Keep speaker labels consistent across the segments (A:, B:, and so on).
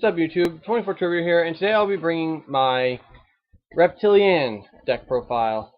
A: What's up, YouTube? 24 Trivia here, and today I'll be bringing my Reptilianne deck profile.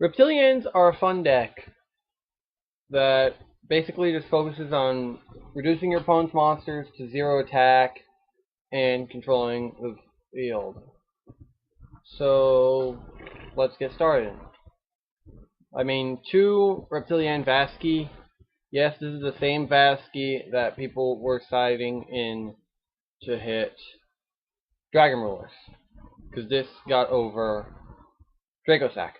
A: Reptiliannes are a fun deck that basically just focuses on reducing your opponent's monsters to 0 attack and controlling the field. So, let's get started. I mean, 2 Reptilianne Vasky. Yes, this is the same Vasky that people were citing in to hit Dragon Rulers, because this got over Dracosack.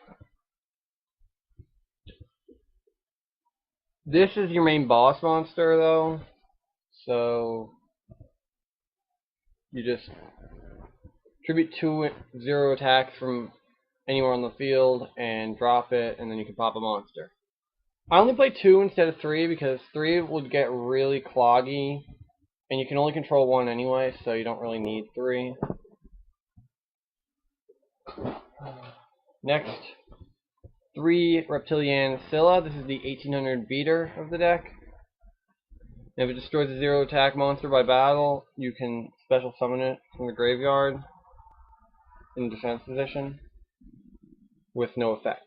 A: This is your main boss monster, though, so you just tribute 2 0 attacks from anywhere on the field and drop it, and then you can pop a monster. I only play 2 instead of 3 because 3 would get really cloggy, and you can only control 1 anyway, so you don't really need 3. Next, 3 Reptilianne Scylla. This is the 1800 beater of the deck. If it destroys a 0 attack monster by battle, you can special summon it from the graveyard in defense position with no effect.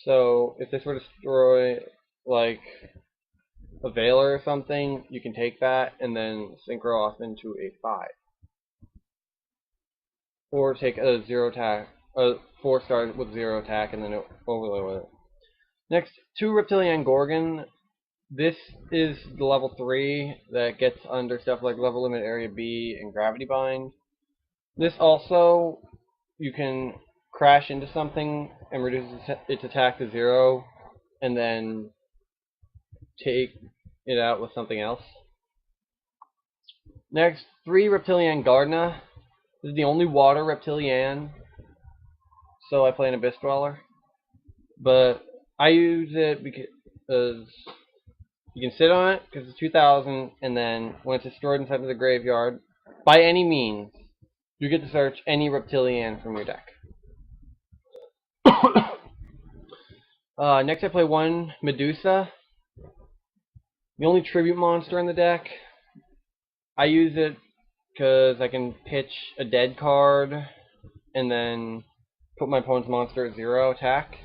A: So, if this were to destroy, like, a Veiler or something, you can take that and then synchro off into a 5. Or take a 0 attack, a 4-star with 0 attack and then overlay with it. Next, 2 Reptilianne Gorgon. This is the level 3 that gets under stuff like Level Limit Area B and Gravity Bind. This also, you can crash into something and reduce its attack to 0 and then take it out with something else. Next, 3 Reptilianne Gardna. This is the only water Reptilianne, so I play an Abyss Dweller. But I use it because you can sit on it because it's 2000, and then when it's destroyed inside of the graveyard, by any means, you get to search any Reptilianne from your deck. Next I play 1 Medusa, the only tribute monster in the deck. I use it because I can pitch a dead card and then put my opponent's monster at 0 attack.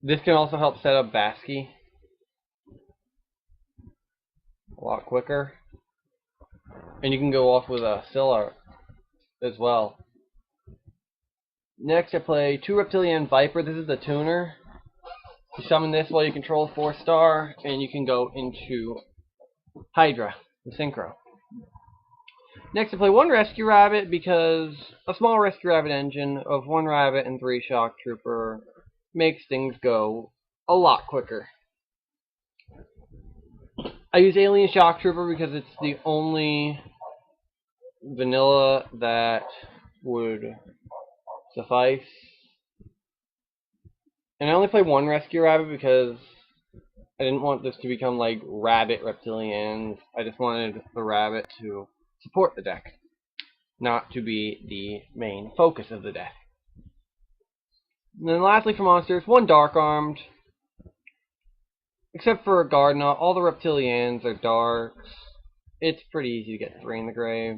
A: This can also help set up Vasky a lot quicker. And you can go off with a Scylla as well. Next I play 2 Reptilianne Viper. This is the tuner. You summon this while you control a 4-star, and you can go into Hydra, the synchro. Next I play 1 Rescue Rabbit because a small Rescue Rabbit engine of 1 Rabbit and 3 Shock Trooper makes things go a lot quicker. I use Alien Shock Trooper because it's the only vanilla that would suffice. And I only play 1 Rescue Rabbit because I didn't want this to become like Rabbit Reptiliannes. I just wanted the Rabbit to support the deck, not to be the main focus of the deck. And then lastly for monsters, 1 Dark Armed. Except for Gardna, all the Reptiliannes are darks. It's pretty easy to get 3 in the grave.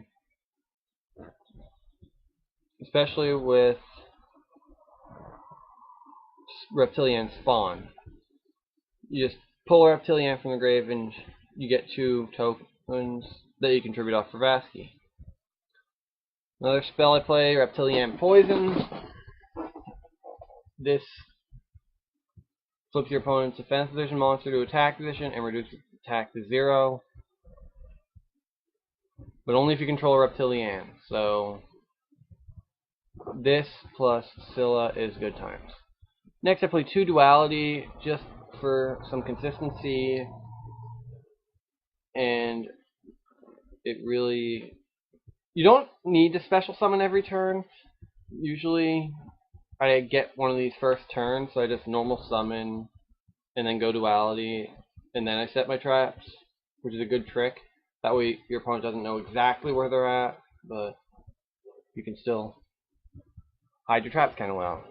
A: Especially with Reptilianne Spawn. You just pull a Reptilianne from the grave and you get 2 tokens that you can tribute off for Vasky. Another spell I play, Reptilianne Poison. This flips your opponent's defense position monster to attack position and reduces attack to 0. But only if you control a Reptilianne. So this plus Scylla is good times. Next I play 2 Duality just for some consistency, and it really, you don't need to special summon every turn. Usually I get one of these first turns, so I just normal summon and then go Duality, and then I set my traps, which is a good trick. That way your opponent doesn't know exactly where they're at, but you can still hide your traps kind of well.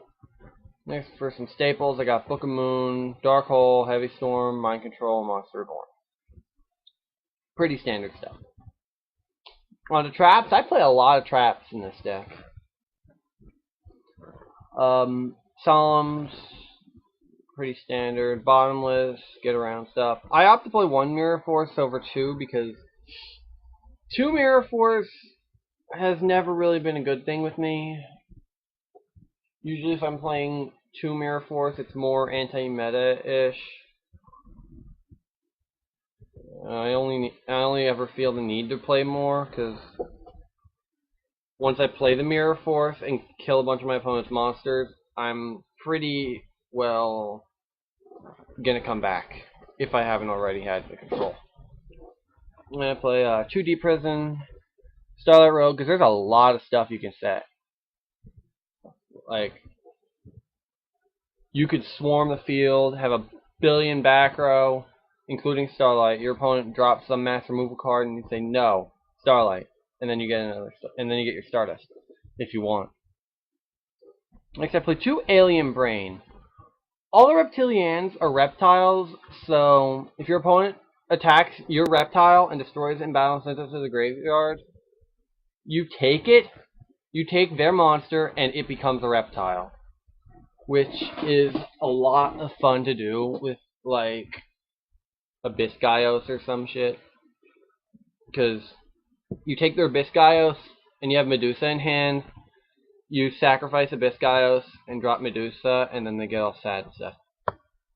A: Next, for some staples, I got Book of Moon, Dark Hole, Heavy Storm, Mind Control, Monster Reborn. Pretty standard stuff. On the traps, I play a lot of traps in this deck. Solemns, pretty standard. Bottomless, get around stuff. I opt to play 1 Mirror Force over 2 because 2 Mirror Force has never really been a good thing with me. Usually if I'm playing 2 Mirror Force, it's more anti-meta-ish. I only ever feel the need to play more because once I play the Mirror Force and kill a bunch of my opponent's monsters, I'm pretty well gonna come back if I haven't already had the control. I'm gonna play 2D Prison, Starlight Road, because there's a lot of stuff you can set. Like, you could swarm the field, have a billion back row, including Starlight. Your opponent drops some mass removal card, and you say no, Starlight, and then you get another, and then you get your Stardust if you want. Next, I play 2 Alien Brain. All the Reptilians are reptiles, so if your opponent attacks your reptile and destroys it in battle and sends it to the graveyard, you take it, you take their monster, and it becomes a reptile. Which is a lot of fun to do with, like, Abyssgaios or some shit. Because you take their Abyssgaios, and you have Medusa in hand, you sacrifice Abyssgaios and drop Medusa, and then they get all sad and stuff.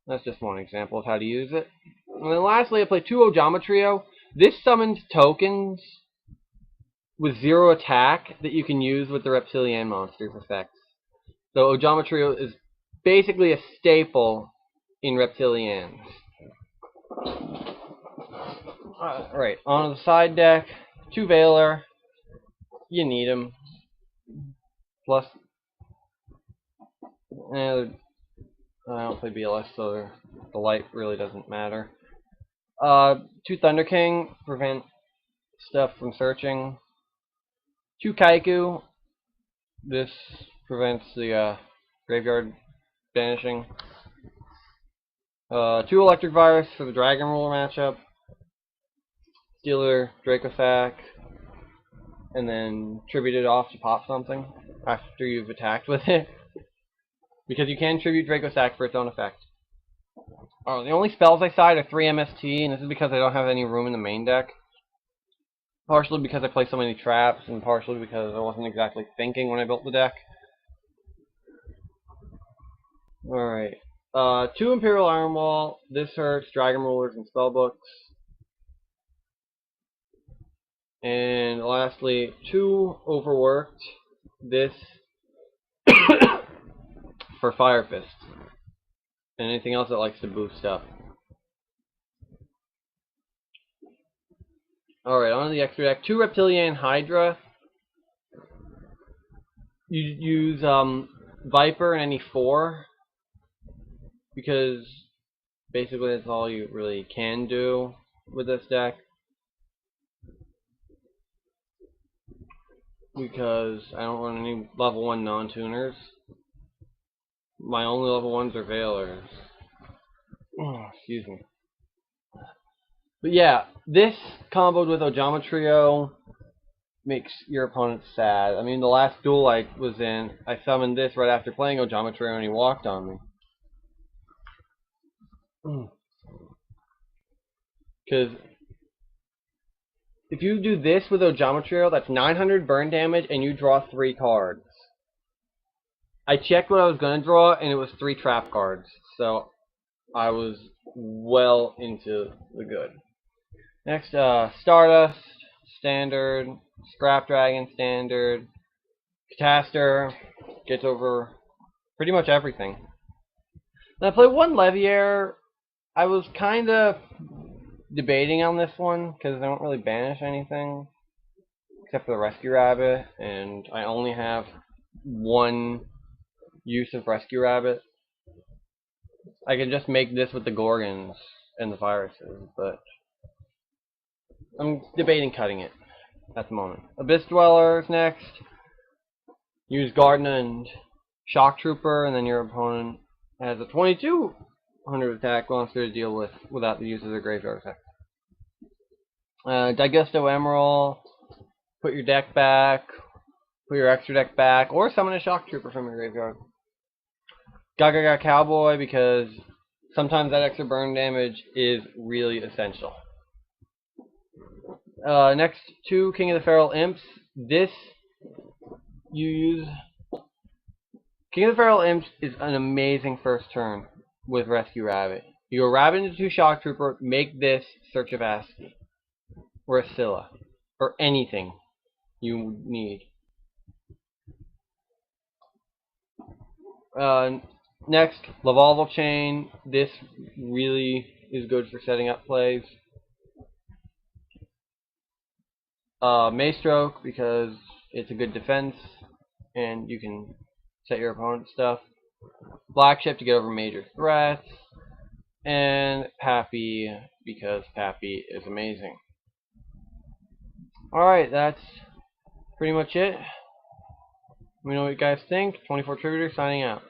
A: That's just one example of how to use it. And then lastly, I play 2 Ojama Trio. This summons tokens with 0 attack that you can use with the Reptilianne monster's effects. So Ojama Trio is basically a staple in Reptilianne. Right, on the side deck, 2 Veiler. You need them. Plus, I don't play BLS, so the light really doesn't matter. 2 Thunder King, prevent stuff from searching. 2 Kaiku. This prevents the graveyard banishing. 2 Electric Virus for the Dragon Ruler matchup. Stealer, Dracosac, and then tribute it off to pop something after you've attacked with it. Because you can tribute Dracosac for its own effect. The only spells I side are 3 MST, and this is because I don't have any room in the main deck. Partially because I play so many traps, and partially because I wasn't exactly thinking when I built the deck. Alright. 2 Imperial Iron Wall. This hurts Dragon Rulers and Spellbooks. And lastly, 2 Overworked. This for Fire Fist. And anything else that likes to boost stuff. Alright, on to the extra deck. 2 Reptilianne Hydra. You use Viper and any 4. Because basically that's all you really can do with this deck. Because I don't run any level 1 non-tuners. My only level 1s are Veilers. Oh, excuse me. But yeah, this comboed with Ojama Trio makes your opponent sad. I mean, the last duel I was in, I summoned this right after playing Ojama Trio and he walked on me. Because if you do this with Ojama Trio, that's 900 burn damage and you draw 3 cards. I checked what I was going to draw and it was 3 trap cards. So I was well into the good. Next, Stardust, standard. Scrap Dragon, standard. Cataster, gets over pretty much everything. Then I played 1 Leviair. I was kind of debating on this one because I don't really banish anything except for the Rescue Rabbit, and I only have 1 use of Rescue Rabbit. I can just make this with the Gorgons and the viruses, but I'm debating cutting it at the moment. Abyss Dwellers next. Use Garden and Shock Trooper, and then your opponent has a 2200 attack monster to deal with without the use of their graveyard effect. Digesto Emerald, put your deck back, put your extra deck back, or summon a Shock Trooper from your graveyard. Gaga Cowboy, because sometimes that extra burn damage is really essential. Next, 2 King of the Feral Imps. This, you use... King of the Feral Imps is an amazing first turn with Rescue Rabbit. You go Rabbit into 2 Shock Trooper, make this Search of ASCII, or a Scylla, or anything you need. Next, Lavalval Chain. This really is good for setting up plays. Maystroke, because it's a good defense and you can set your opponent's stuff. Black Ship to get over major threats. And Pappy, because Pappy is amazing. Alright, that's pretty much it. Let me know what you guys think. 24 Trigger signing out.